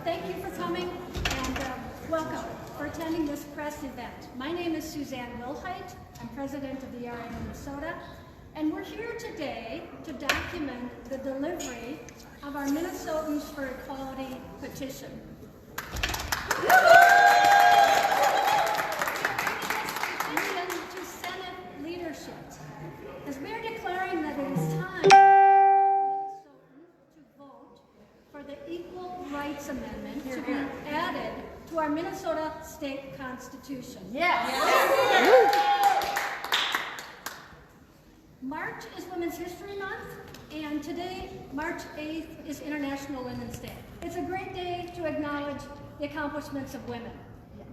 thank you for coming and welcome for attending this press event. My name is Suzanne Wilhite. I'm president of the ERA Minnesota, and we're here today to document the delivery of our Minnesotans for Equality petition. To Senate leadership, as we're declaring that it is time for Minnesotans to vote for the Equal Rights Amendment to be added to our Minnesota State Constitution. Yes. March is Women's History Month, and today, March 8th, is International Women's Day. It's a great day to acknowledge the accomplishments of women,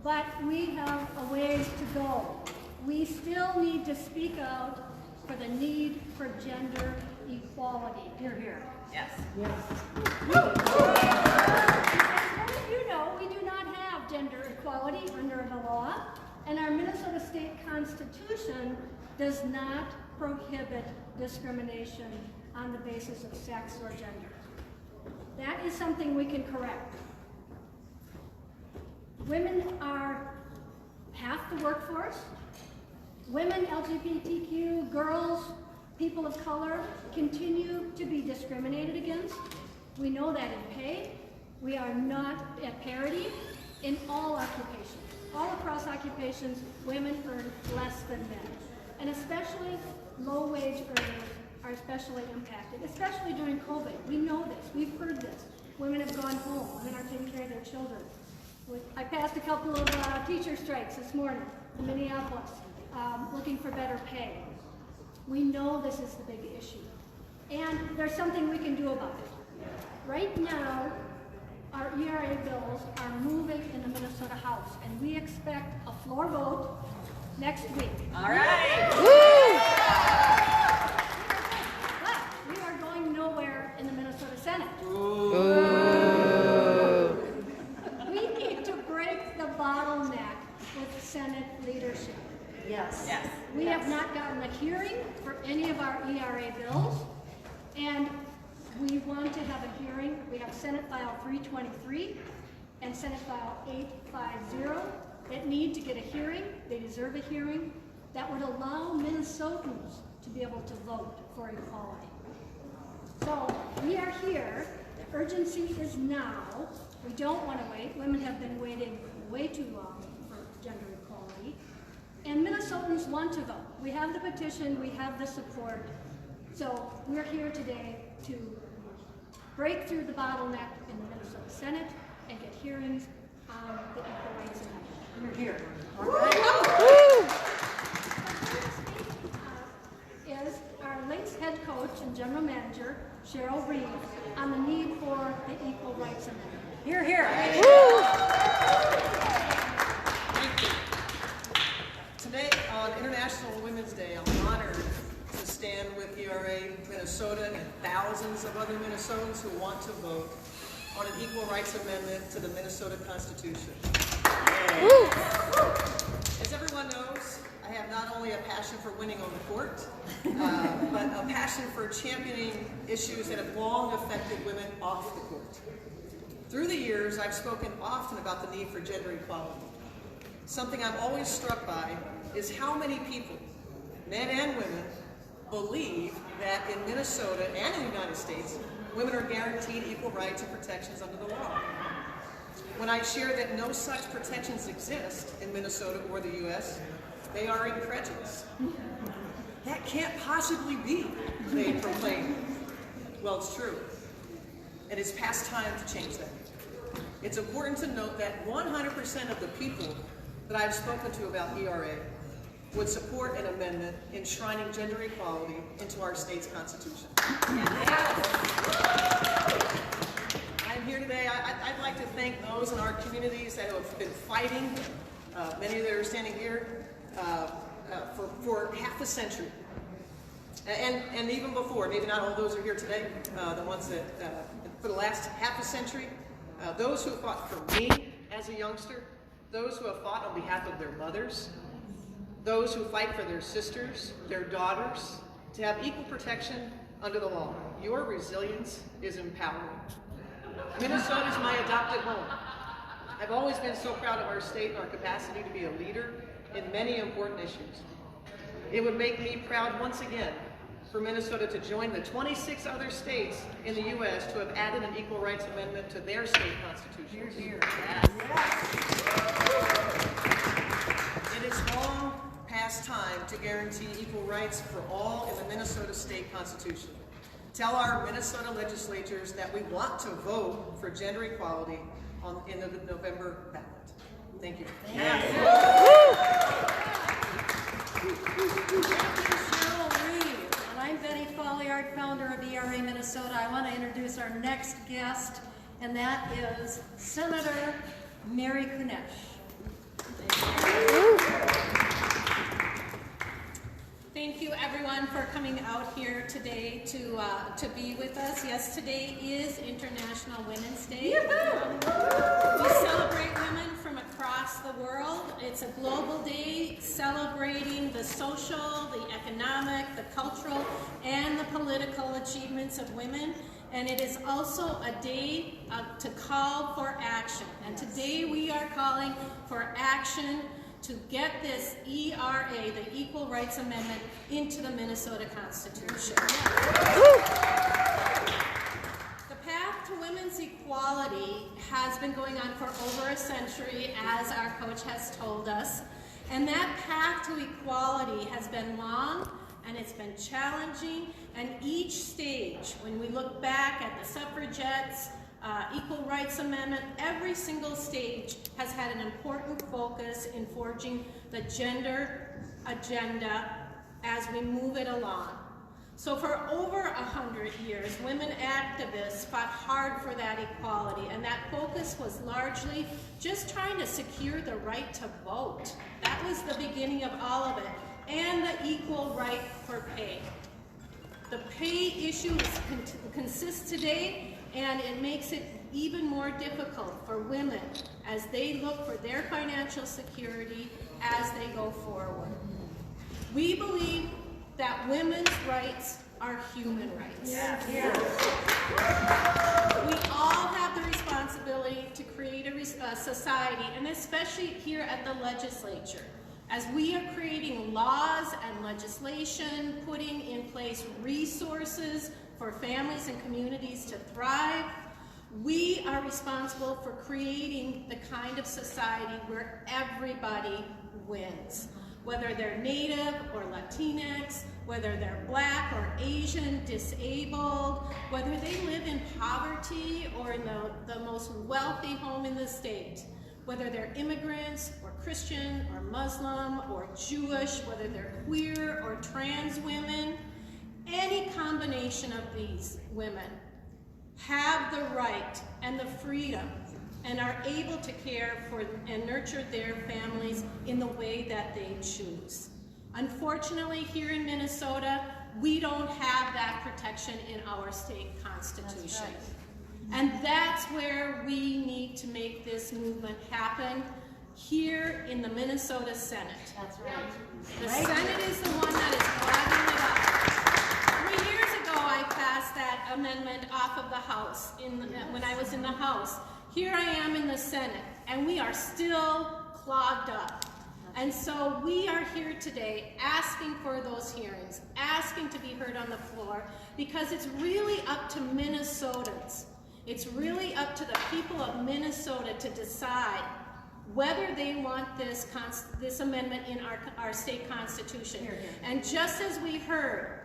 but we have a ways to go. We still need to speak out for the need for gender equality. Hear, hear. Yes. As most of you know, we do not have gender equality under the law, and our Minnesota State Constitution does not prohibit discrimination on the basis of sex or gender. That is something we can correct. Women are half the workforce. Women, LGBTQ, girls, people of color continue to be discriminated against. We know that in pay. We are not at parity in all occupations. All across occupations, women earn less than men. And especially low-wage earners are especially impacted, especially during COVID. We know this. We've heard this. Women have gone home. Women are taking care of their children. I passed a couple of teacher strikes this morning in Minneapolis, looking for better pay. We know this is the big issue. And there's something we can do about it. Right now, our ERA bills are moving in the Minnesota House, and we expect a floor vote next week. All right. But we are going nowhere in the Minnesota Senate. We need to break the bottleneck with Senate leadership. Yes. We have not gotten a hearing for any of our ERA bills, and we want to have a hearing. We have Senate File 323 and Senate File 850 that need to get a hearing. They deserve a hearing that would allow Minnesotans to be able to vote for equality. So we are here. The urgency is now. We don't want to wait. Women have been waiting way too long for gender equality. And Minnesotans want to vote. We have the petition, we have the support. So we're here today to break through the bottleneck in the Minnesota Senate and get hearings on the Equal Rights Amendment. You're here. Is our Lynx head coach and general manager, Cheryl Reed, on the need for the Equal Rights Amendment. You're here. Today, on International Women's Day, I'm honored to stand with ERA Minnesota and thousands of other Minnesotans who want to vote on an Equal Rights Amendment to the Minnesota Constitution. As everyone knows, I have not only a passion for winning on the court, but a passion for championing issues that have long affected women off the court. Through the years, I've spoken often about the need for gender equality. Something I'm always struck by is how many people, men and women, believe that in Minnesota and in the United States, women are guaranteed equal rights and protections under the law. When I share that no such protections exist in Minnesota or the U.S., they are incredulous. That can't possibly be, they proclaim. Well, it's true. And it's past time to change that. It's important to note that 100% of the people that I've spoken to about ERA would support an amendment enshrining gender equality into our state's constitution. I'm here today. I'd like to thank those in our communities that have been fighting, many that are standing here, for half a century. And even before, maybe not all those are here today, the ones that, for the last half a century, those who have fought for me as a youngster, those who have fought on behalf of their mothers, those who fight for their sisters, their daughters, to have equal protection under the law. Your resilience is empowering. Minnesota is my adopted home. I've always been so proud of our state and our capacity to be a leader in many important issues. It would make me proud once again for Minnesota to join the 26 other states in the U.S. to have added an equal rights amendment to their state constitutions. Here. It is long past time to guarantee equal rights for all in the Minnesota state constitution. Tell our Minnesota legislatures that we want to vote for gender equality in the November ballot. Thank you. Thank you, Cheryl Reed, and I'm Betty Folliard, founder of ERA Minnesota. I want to introduce our next guest, and that is Senator Mary Kunesh. Thank you everyone for coming out here today to be with us. Yes, today is International Women's Day. We celebrate women from across the world. It's a global day celebrating the social, the economic, the cultural, and the political achievements of women. And it is also a day to call for action. And today we are calling for action to get this ERA, the Equal Rights Amendment, into the Minnesota Constitution. The path to women's equality has been going on for over a century, as our coach has told us. And that path to equality has been long, and it's been challenging, and each stage, when we look back at the suffragettes, Equal Rights Amendment, every single stage has had an important focus in forging the gender agenda as we move it along. So for over 100 years, women activists fought hard for that equality, and that focus was largely just trying to secure the right to vote. That was the beginning of all of it, and the equal right for pay. The pay issue consists today, and it makes it even more difficult for women as they look for their financial security as they go forward. We believe that women's rights are human rights. We all have the responsibility to create a society, and especially here at the legislature, as we are creating laws and legislation, putting in place resources for families and communities to thrive, we are responsible for creating the kind of society where everybody wins. Whether they're Native or Latinx, whether they're Black or Asian, disabled, whether they live in poverty or in the most wealthy home in the state, whether they're immigrants or Christian or Muslim or Jewish, whether they're queer or trans women, any combination of these women have the right and the freedom and are able to care for and nurture their families in the way that they choose. Unfortunately, here in Minnesota, we don't have that protection in our state constitution. That's right. And that's where we need to make this movement happen, here in the Minnesota Senate. That's right. The Senate is the one that is driving it up. 3 years ago, I passed that amendment off of the House when I was in the House. Here I am in the Senate, and we are still clogged up. And so we are here today asking for those hearings, asking to be heard on the floor, because it's really up to Minnesotans. It's really up to the people of Minnesota to decide whether they want this amendment in our state constitution. Here, here. And just as we heard,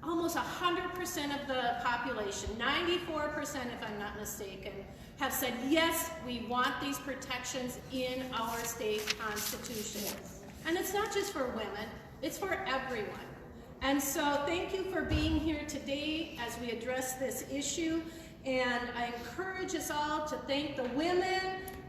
almost 100% of the population, 94% if I'm not mistaken, have said, yes, we want these protections in our state constitution. And it's not just for women, it's for everyone. And so thank you for being here today as we address this issue. And I encourage us all to thank the women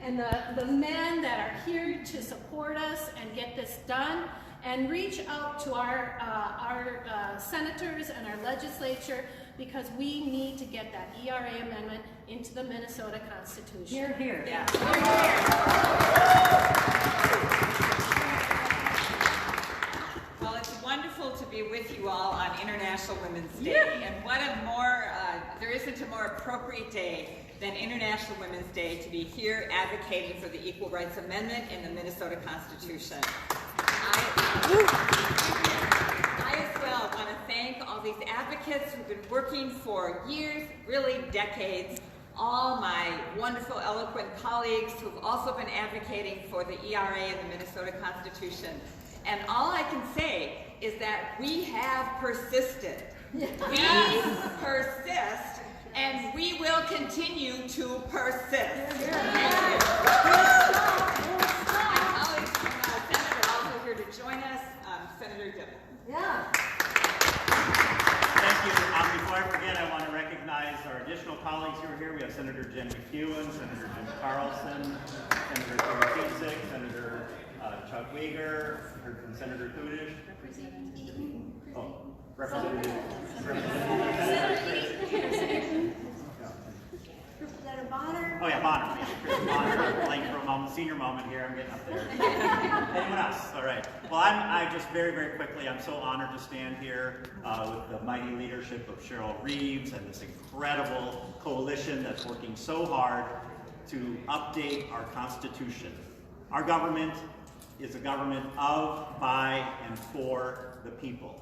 and the men that are here to support us and get this done, and reach out to our senators and our legislature, because we need to get that ERA amendment into the Minnesota Constitution. Here, here. Yeah. Well, it's wonderful to be with you all on International Women's Day. And what a more, there isn't a more appropriate day than International Women's Day to be here advocating for the Equal Rights Amendment in the Minnesota Constitution. I as well want to thank all these advocates who've been working for years, really decades, all my wonderful, eloquent colleagues who've also been advocating for the ERA and the Minnesota Constitution. And all I can say is that we have persisted. We persist, and we will continue to persist. Thank you. My colleagues from the Senate are also here to join us. Senator Dibble. Yeah. Thank you. Before I forget, I want to recognize our additional colleagues who are here. We have Senator Jen McEwen, Senator Jim Carlson, Senator Terry Kasich, Senator Chuck Weger, heard from Senator Kudish. Oh, Representative Bonner. Oh yeah, Bonner. Chris Bonner. Like for a moment, senior moment here. I'm getting up there. Anyone else? All right. Well, I just very, very quickly, I'm so honored to stand here with the mighty leadership of Cheryl Reeves and this incredible coalition that's working so hard to update our Constitution. Our government is a government of, by, and for the people.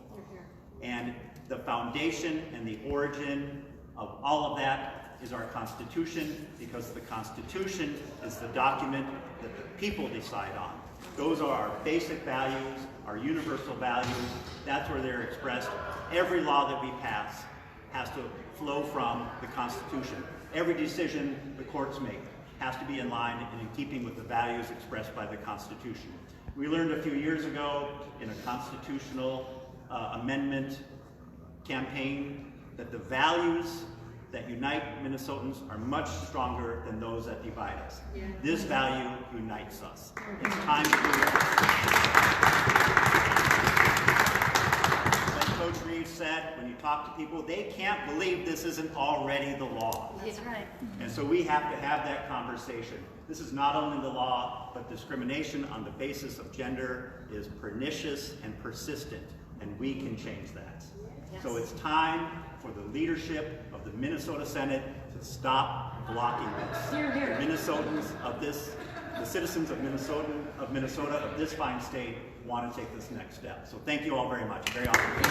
And the foundation and the origin of all of that is our Constitution, because the Constitution is the document that the people decide on. Those are our basic values, our universal values. That's where they're expressed. Every law that we pass has to flow from the Constitution. Every decision the courts make has to be in line and in keeping with the values expressed by the Constitution. We learned a few years ago in a constitutional amendment campaign that the values that unite Minnesotans are much stronger than those that divide us. Yeah. This value unites us. It's time to move on. Like Coach Reeves said, when you talk to people, they can't believe this isn't already the law. That's right. And so we have to have that conversation. This is not only the law, but discrimination on the basis of gender is pernicious and persistent, and we can change that. Yes. So it's time for the leadership of the Minnesota Senate to stop blocking this. Hear, hear. Minnesotans of this, the citizens of Minnesota of this fine state want to take this next step. So thank you all very much. Very honored.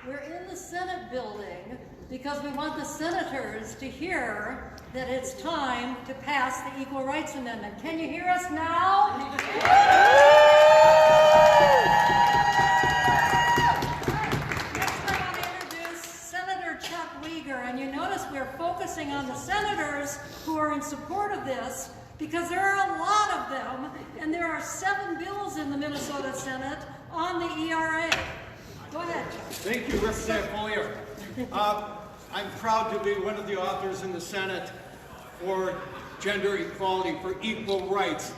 We're in the Senate building because we want the senators to hear that it's time to pass the Equal Rights Amendment. Can you hear us now? Next I want to introduce Senator Chuck Weger, and you notice we're focusing on the senators who are in support of this because there are a lot of them, and there are 7 bills in the Minnesota Senate on the ERA. Go ahead, Chuck. Thank you, Representative Folliard. I'm proud to be one of the authors in the Senate for gender equality, for equal rights.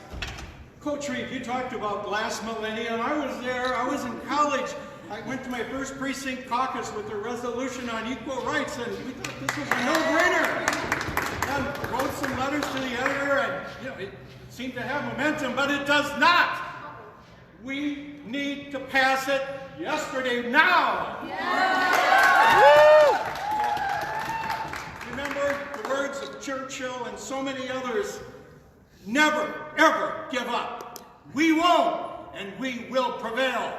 Coach Reed, you talked about last millennium. I was there. I was in college. I went to my first precinct caucus with a resolution on equal rights, and we thought this was a no-brainer. And wrote some letters to the editor, and it seemed to have momentum, but it does not. We need to pass it yesterday, now. Remember the words of Churchill and so many others, never, ever give up. We won't, and we will prevail.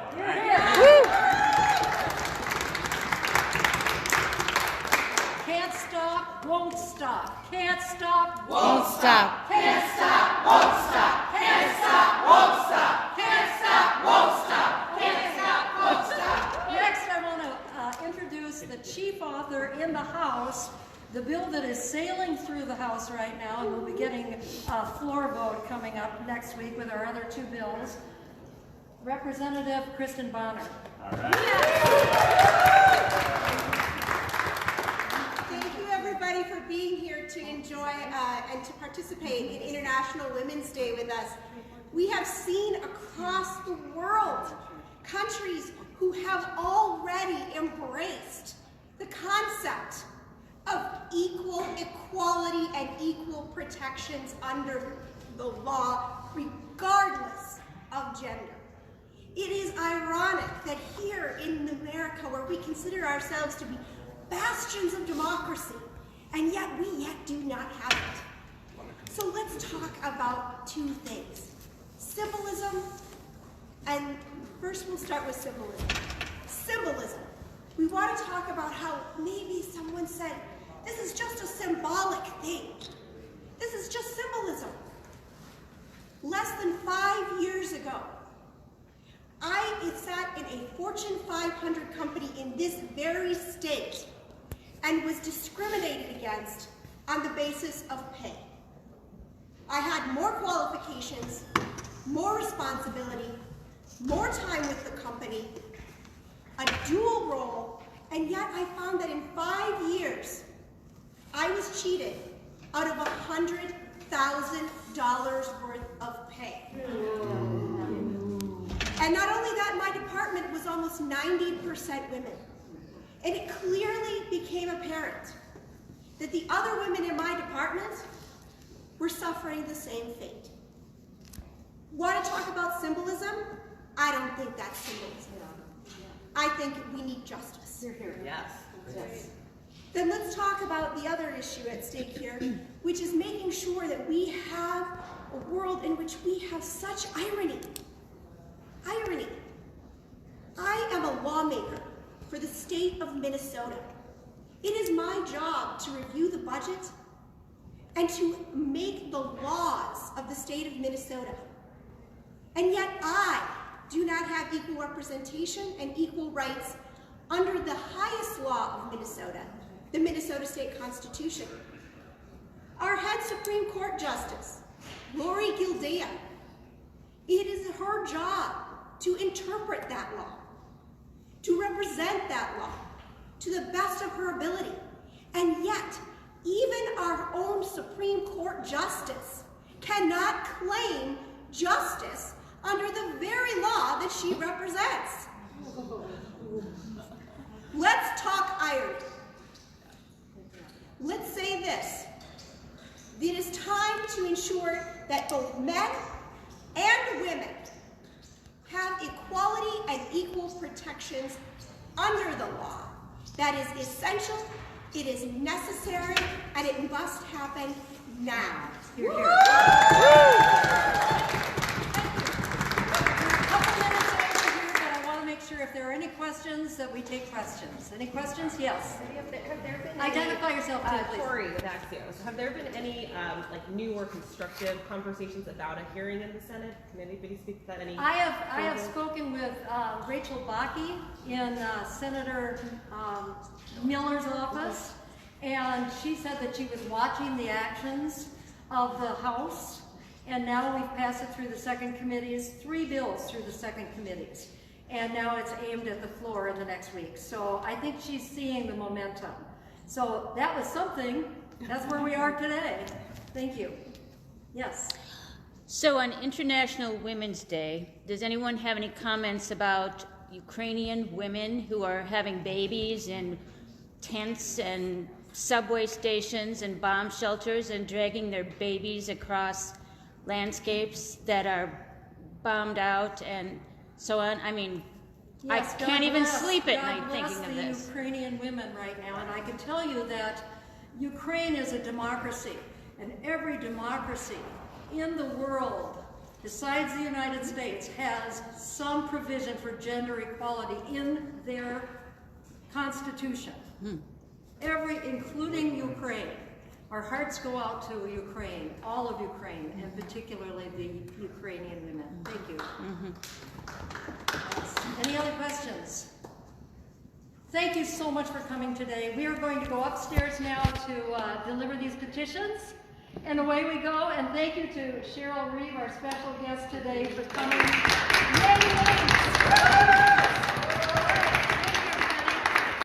Can't stop, won't stop. Can't stop, Won't stop. Can't stop, won't stop. Can't stop, won't stop. Can't stop, won't stop. Can't stop, won't stop. Next, I want to introduce the chief author in the House, the bill that is sailing through the House right now, and we'll be getting a floor vote coming up next week with our other 2 bills. Representative Kristen Bonner. All right. Thank you, everybody, for being here to enjoy and to participate in International Women's Day with us. We have seen across the world countries who have already embraced the concept of equal equality and equal protections under the law, regardless of gender. It is ironic fact that here in America, where we consider ourselves to be bastions of democracy, and yet we do not have it. So let's talk about two things. Symbolism, and first we'll start with symbolism. Symbolism. We want to talk about how maybe someone said, this is just a symbolic thing. This is just symbolism. Less than 5 years ago, I sat in a Fortune 500 company in this very state and was discriminated against on the basis of pay. I had more qualifications, more responsibility, more time with the company, a dual role, and yet I found that in 5 years, I was cheated out of $100,000 worth of pay. And not only that, my department was almost 90% women. And it clearly became apparent that the other women in my department were suffering the same fate. Want to talk about symbolism? I don't think that's symbolism. I think we need justice. Yes. Then let's talk about the other issue at stake here, which is making sure that we have a world in which we have such irony. Irony. I am a lawmaker for the state of Minnesota. It is my job to review the budget and to make the laws of the state of Minnesota. And yet I do not have equal representation and equal rights under the highest law of Minnesota, the Minnesota State Constitution. Our head Supreme Court Justice, Lori Gildea, it is her job to interpret that law, to represent that law to the best of her ability. And yet, even our own Supreme Court Justice cannot claim justice under the very law that she represents. Let's talk irony. Let's say this. It is time to ensure that both men and women have equality and equal protections under the law. That is essential, it is necessary, and it must happen now. Hear, hear. If there are any questions, that we take questions. Any questions? Yes. Have there been Identify yourself too, please. Tori with Axios. Have there been any like new or constructive conversations about a hearing in the Senate? Can anybody speak to that? I have spoken with Rachel Bakke in Senator Miller's office, and she said that she was watching the actions of the House, and now we've passed it through the second committees, 3 bills through the second committees. And now it's aimed at the floor in the next week. So I think she's seeing the momentum. So that was something. That's where we are today. Thank you. Yes. So on International Women's Day, does anyone have any comments about Ukrainian women who are having babies in tents and subway stations and bomb shelters and dragging their babies across landscapes that are bombed out and so on? I mean, yes, I can't even sleep at night thinking of this. The Ukrainian women right now, and I can tell you that Ukraine is a democracy, and every democracy in the world, besides the United States, has some provision for gender equality in their constitution. Including Ukraine. Our hearts go out to Ukraine, all of Ukraine, and particularly the Ukrainian women. Thank you. Yes. Any other questions? Thank you so much for coming today. We are going to go upstairs now to deliver these petitions, and away we go. And thank you to Cheryl Reeve, our special guest today, for coming. Yay,